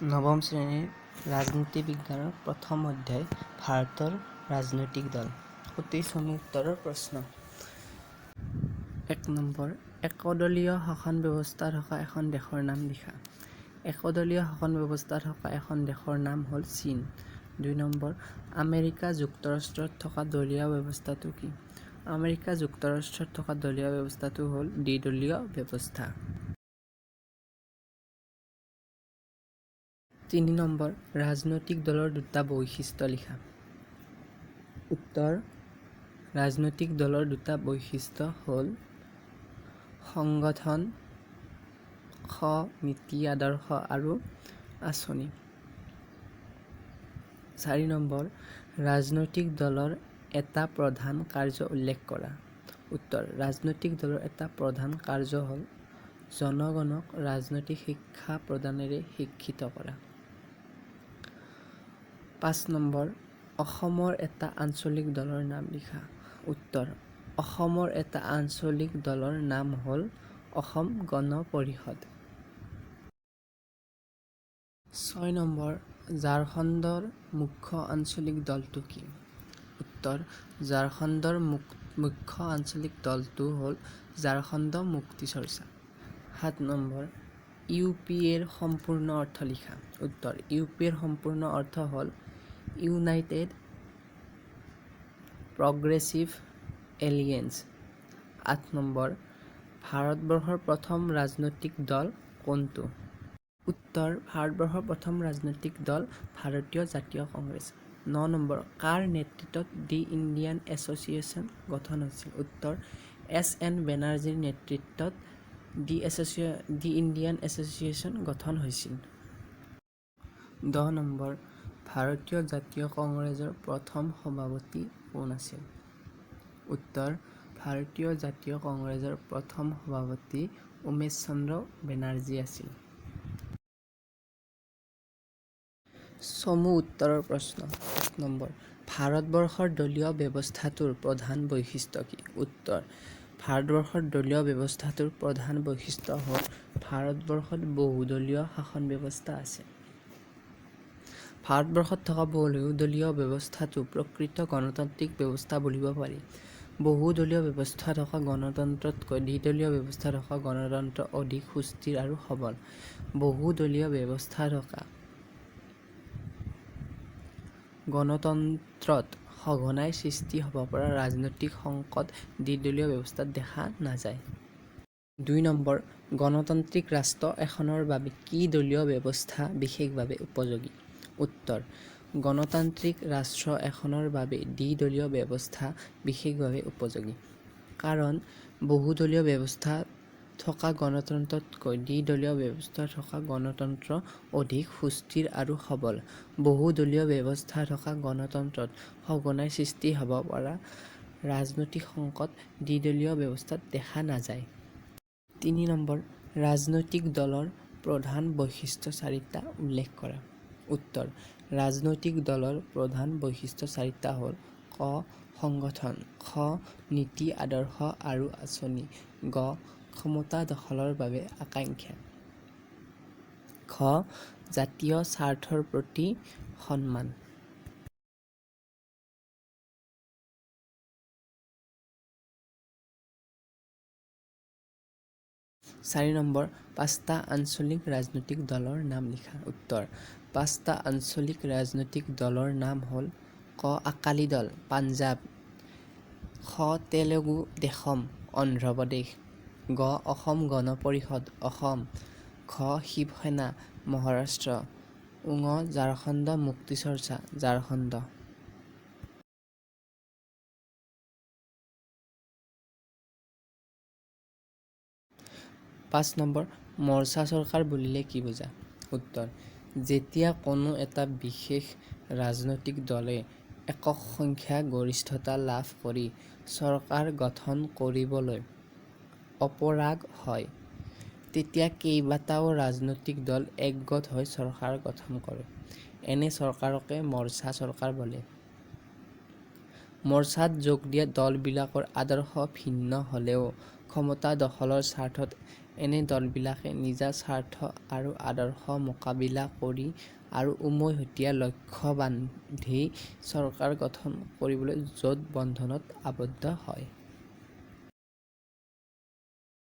নৱম শ্ৰেণীৰ ৰাজনীতি বিজ্ঞানৰ প্ৰথম অধ্যায় ভাৰতৰ ৰাজনৈতিক দল। ২৭ চনৰ উত্তৰৰ প্ৰশ্ন। ১ নম্বৰ, একদলীয় শাসন ব্যৱস্থা থকা এখন দেশৰ নাম লিখা। একদলীয় শাসন ব্যৱস্থা থকা এখন দেশৰ নাম হ'ল চীন। ২ নম্বৰ, আমেৰিকা যুক্তৰাষ্ট্ৰত থকা দলীয় ব্যৱস্থাটো কি? আমেৰিকা যুক্তৰাষ্ট্ৰত থকা দলীয় ব্যৱস্থাটো হ'ল দ্বিদলীয় ব্যৱস্থা। ৩ নম্বৰ, ৰাজনৈতিক দলৰ দুটা বৈশিষ্ট্য লিখা। উত্তৰ, ৰাজনৈতিক দলৰ দুটা বৈশিষ্ট্য হ'ল সংগঠন, নীতি আদৰ্শ আৰু আঁচনি। ৪ নম্বৰ, ৰাজনৈতিক দলৰ এটা প্ৰধান কাৰ্য উল্লেখ কৰা। উত্তৰ, ৰাজনৈতিক দলৰ এটা প্ৰধান কাৰ্য হ'ল জনগণক ৰাজনৈতিক শিক্ষা প্ৰদানেৰে শিক্ষিত কৰা। ৫ নম্বৰ, অসমৰ এটা আঞ্চলিক দলৰ নাম লিখা। উত্তৰ, অসমৰ এটা আঞ্চলিক দলৰ নাম হ'ল অসম গণ পৰিষদ। ৬ নম্বৰ, ঝাৰখণ্ডৰ মুখ্য আঞ্চলিক দলটো কি? উত্তৰ, ঝাৰখণ্ডৰ মুখ্য আঞ্চলিক দলটো হ'ল ঝাৰখণ্ড মুক্তি মৰ্চা। ৭ নম্বৰ, ইউ পি এৰ সম্পূৰ্ণ অৰ্থ লিখা। উত্তৰ, ইউ পি এৰ সম্পূৰ্ণ অৰ্থ হ'ল ইউনাইটেড প্ৰগ্ৰেছিভ এলিয়েন্স। ৮ নম্বৰ, ভাৰতবৰ্ষৰ প্ৰথম ৰাজনৈতিক দল কোনটো? উত্তৰ, ভাৰতবৰ্ষৰ প্ৰথম ৰাজনৈতিক দল ভাৰতীয় জাতীয় কংগ্ৰেছ। ৯ নম্বৰ, কাৰ নেতৃত্বত দি ইণ্ডিয়ান এছ'চিয়েশ্যন গঠন হৈছিল? উত্তৰ, এছ.এন. বেনাৰ্জীৰ নেতৃত্বত দি ইণ্ডিয়ান এছ'চিয়েশ্যন গঠন হৈছিল। ১০ নম্বৰ, ভাৰতীয় জাতীয় কংগ্ৰেছৰ প্ৰথম সভাপতি কোন আছিল? উত্তৰ, ভাৰতীয় জাতীয় কংগ্ৰেছৰ প্ৰথম সভাপতি উমেশ চন্দ্ৰ বেনাৰ্জী আছিল। চমু উত্তৰৰ প্ৰশ্ন। ১ নম্বৰ, ভাৰতবৰ্ষৰ দলীয় ব্যৱস্থাটোৰ প্ৰধান বৈশিষ্ট্য কি? উত্তৰ, ভাৰতবৰ্ষৰ দলীয় ব্যৱস্থাটোৰ প্ৰধান বৈশিষ্ট্য হ'ল ভাৰতবৰ্ষত বহুদলীয় শাসন ব্যৱস্থা আছে। ভাৰতবৰ্ষত থকা বহুদলীয় ব্যৱস্থাটো প্ৰকৃত গণতান্ত্ৰিক ব্যৱস্থা বুলিব পাৰি। বহুদলীয় ব্যৱস্থা থকা গণতন্ত্ৰতকৈ দ্বিদলীয় ব্যৱস্থা থকা গণতন্ত্ৰ অধিক সুস্থিৰ আৰু সবল। বহুদলীয় ব্যৱস্থা থকা গণতন্ত্ৰত সঘনাই সৃষ্টি হ'ব পৰা ৰাজনৈতিক সংকট দ্বিদলীয় ব্যৱস্থাত দেখা নাযায়। ২ নম্বৰ, গণতান্ত্ৰিক ৰাষ্ট্ৰ এখনৰ বাবে কি দলীয় ব্যৱস্থা বিশেষভাৱে উপযোগী? উত্তৰ, গণতান্ত্ৰিক ৰাষ্ট্ৰ এখনৰ বাবে দ্বিদলীয় ব্যৱস্থা বিশেষভাৱে উপযোগী। কাৰণ বহুদলীয় ব্যৱস্থা থকা গণতন্ত্ৰতকৈ দ্বিদলীয় ব্যৱস্থা থকা গণতন্ত্ৰ অধিক সুস্থিৰ আৰু সবল। বহুদলীয় ব্যৱস্থা থকা গণতন্ত্ৰত সঘনাই সৃষ্টি হ'ব পৰা ৰাজনৈতিক সংকট দ্বিদলীয় ব্যৱস্থাত দেখা নাযায়। ৩ নম্বৰ, ৰাজনৈতিক দলৰ প্ৰধান বৈশিষ্ট্য চাৰিটা উল্লেখ কৰা। উত্তৰ, ৰাজনৈতিক দলৰ প্ৰধান বৈশিষ্ট্য চাৰিটা হ'ল ক সংগঠন, খ নীতি আদৰ্শ আৰু আঁচনি, গ ক্ষমতা দখলৰ বাবে আকাংক্ষা, ঘ জাতীয় স্বাৰ্থৰ প্ৰতি সন্মান। ৪ নম্বৰ, ৫টা আঞ্চলিক ৰাজনৈতিক দলৰ নাম লিখা। উত্তৰ, ৫টা আঞ্চলিক ৰাজনৈতিক দলৰ নাম হ'ল ক আকালি দল পাঞ্জাৱ, খ তেলেগু দেশম অন্ধ্ৰপ্ৰদেশ, গ অসম গণ পৰিষদ অসম, ঘ শিৱসেনা মহাৰাষ্ট্ৰ, ঙ ঝাৰখণ্ড মুক্তি মৰ্চা ঝাৰখণ্ড। ৫ নম্বৰ, মৰ্চা চৰকাৰ বুলিলে কি বুজা? উত্তৰ, যেতিয়া কোনো এটা বিশেষ ৰাজনৈতিক দলে একক সংখ্যা গৰিষ্ঠতা লাভ কৰি চৰকাৰ গঠন কৰিবলৈ অপৰাগ হয়, তেতিয়া কেইবাটাও ৰাজনৈতিক দল একগোট হৈ চৰকাৰ গঠন কৰে। এনে চৰকাৰকে মৰ্চা চৰকাৰ বোলে। মৰ্চাত যোগ দিয়া দলবিলাকৰ আদৰ্শ ভিন্ন হ'লেও ক্ষমতা দখলৰ স্বাৰ্থত এনে দলবিলাকে নিজা স্বাৰ্থ আৰু আদৰ্শ মোকাবিলা কৰি আৰু উমৈহতীয়া লক্ষ্য বান্ধি চৰকাৰ গঠন কৰিবলৈ জোট বন্ধনত আবদ্ধ হয়।